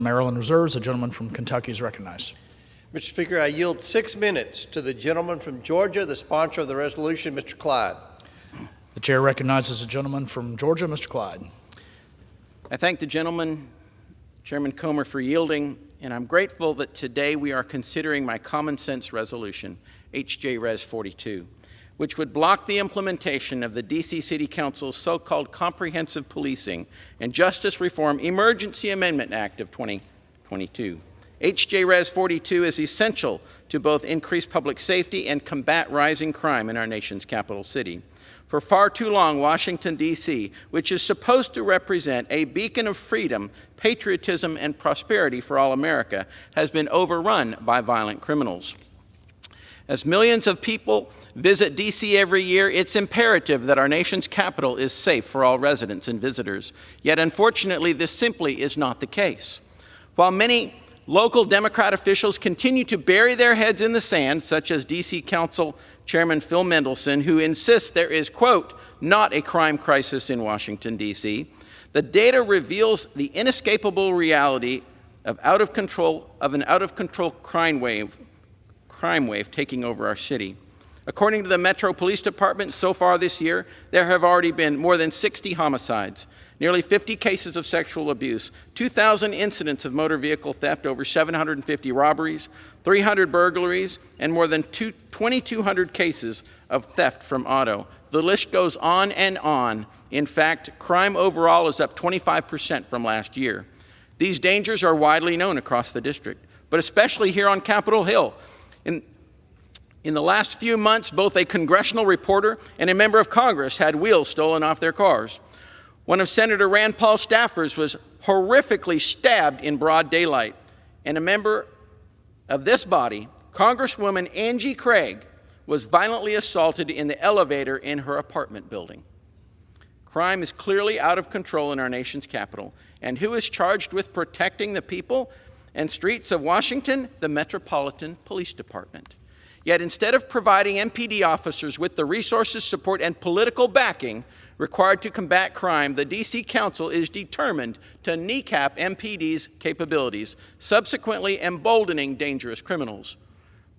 Maryland reserves. The gentleman from Kentucky is recognized. Mr. Speaker, I yield 6 minutes to the gentleman from Georgia, the sponsor of the resolution, Mr. Clyde. The chair recognizes the gentleman from Georgia, Mr. Clyde. I thank the gentleman, Chairman Comer, for yielding, and I'm grateful that today we are considering my common sense resolution, HJRes 42, which would block the implementation of the D.C. City Council's so-called Comprehensive Policing and Justice Reform Emergency Amendment Act of 2022. HJRes 42 is essential to both increase public safety and combat rising crime in our nation's capital city. For far too long, Washington, D.C., which is supposed to represent a beacon of freedom, patriotism, and prosperity for all America, has been overrun by violent criminals. As millions of people visit D.C. every year, it's imperative that our nation's capital is safe for all residents and visitors. Yet, unfortunately, this simply is not the case. While many local Democrat officials continue to bury their heads in the sand, such as D.C. Council Chairman Phil Mendelson, who insists there is, quote, not a crime crisis in Washington, D.C., the data reveals the inescapable reality of an out-of-control crime wave taking over our city. According to the Metro Police Department, so far this year, there have already been more than 60 homicides, nearly 50 cases of sexual abuse, 2,000 incidents of motor vehicle theft, over 750 robberies, 300 burglaries, and more than 2,200 cases of theft from auto. The list goes on and on. In fact, crime overall is up 25% from last year. These dangers are widely known across the district, but especially here on Capitol Hill. In the last few months, both a congressional reporter and a member of Congress had wheels stolen off their cars. One of Senator Rand Paul's staffers was horrifically stabbed in broad daylight, and a member of this body, Congresswoman Angie Craig, was violently assaulted in the elevator in her apartment building. Crime is clearly out of control in our nation's capital, and who is charged with protecting the people and streets of Washington? The Metropolitan Police Department. Yet instead of providing MPD officers with the resources, support, and political backing required to combat crime, the D.C. Council is determined to kneecap MPD's capabilities, subsequently emboldening dangerous criminals.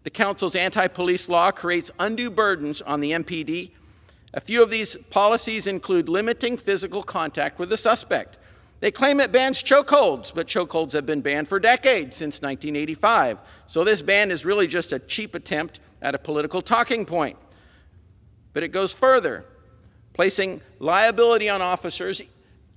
The Council's anti-police law creates undue burdens on the MPD. A few of these policies include limiting physical contact with the suspect. They claim it bans chokeholds, but chokeholds have been banned for decades, since 1985. So this ban is really just a cheap attempt at a political talking point. But it goes further, placing liability on officers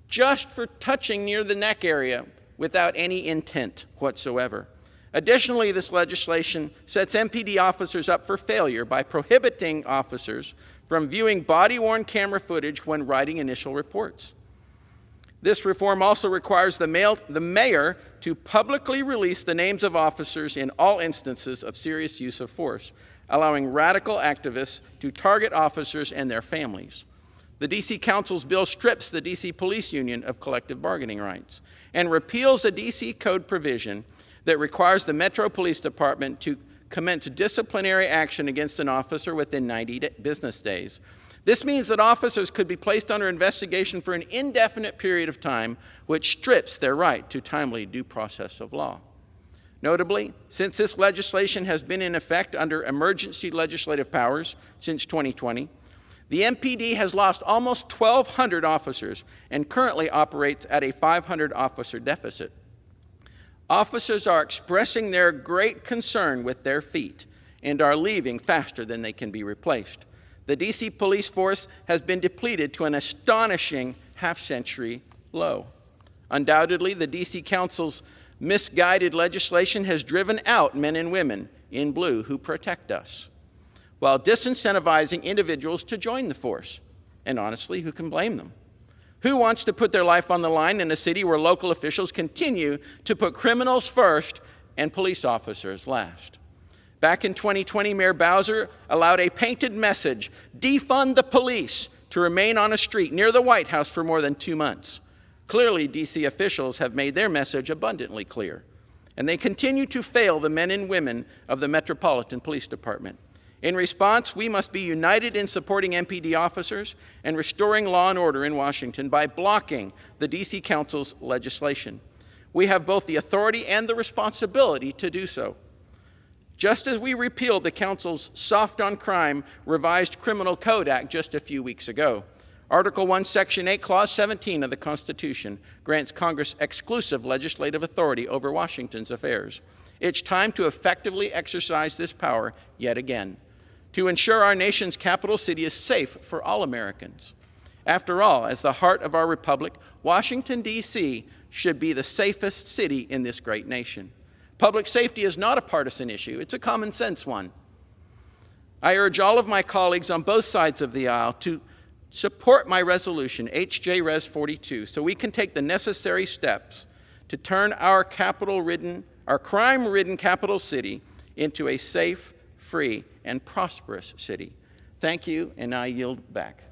just for touching near the neck area without any intent whatsoever. Additionally, this legislation sets MPD officers up for failure by prohibiting officers from viewing body-worn camera footage when writing initial reports. This reform also requires the mayor to publicly release the names of officers in all instances of serious use of force, allowing radical activists to target officers and their families. The D.C. Council's bill strips the D.C. Police Union of collective bargaining rights and repeals a D.C. Code provision that requires the Metro Police Department to commence disciplinary action against an officer within 90 business days. This means that officers could be placed under investigation for an indefinite period of time, which strips their right to timely due process of law. Notably, since this legislation has been in effect under emergency legislative powers since 2020, the MPD has lost almost 1,200 officers and currently operates at a 500 officer deficit. Officers are expressing their great concern with their feet and are leaving faster than they can be replaced. The D.C. police force has been depleted to an astonishing half-century low. Undoubtedly, the D.C. Council's misguided legislation has driven out men and women in blue who protect us, while disincentivizing individuals to join the force. And honestly, who can blame them? Who wants to put their life on the line in a city where local officials continue to put criminals first and police officers last? Back in 2020, Mayor Bowser allowed a painted message, "Defund the police," to remain on a street near the White House for more than 2 months. Clearly, D.C. officials have made their message abundantly clear, and they continue to fail the men and women of the Metropolitan Police Department. In response, we must be united in supporting MPD officers and restoring law and order in Washington by blocking the D.C. Council's legislation. We have both the authority and the responsibility to do so. Just as we repealed the Council's Soft on Crime Revised Criminal Code Act just a few weeks ago, Article 1, Section 8, Clause 17 of the Constitution grants Congress exclusive legislative authority over Washington's affairs. It's time to effectively exercise this power yet again, to ensure our nation's capital city is safe for all Americans. After all, as the heart of our republic, Washington, D.C. should be the safest city in this great nation. Public safety is not a partisan issue, it's a common sense one. I urge all of my colleagues on both sides of the aisle to support my resolution, HJRes 42, so we can take the necessary steps to turn our crime-ridden capital city into a safe, free, and prosperous city. Thank you, and I yield back.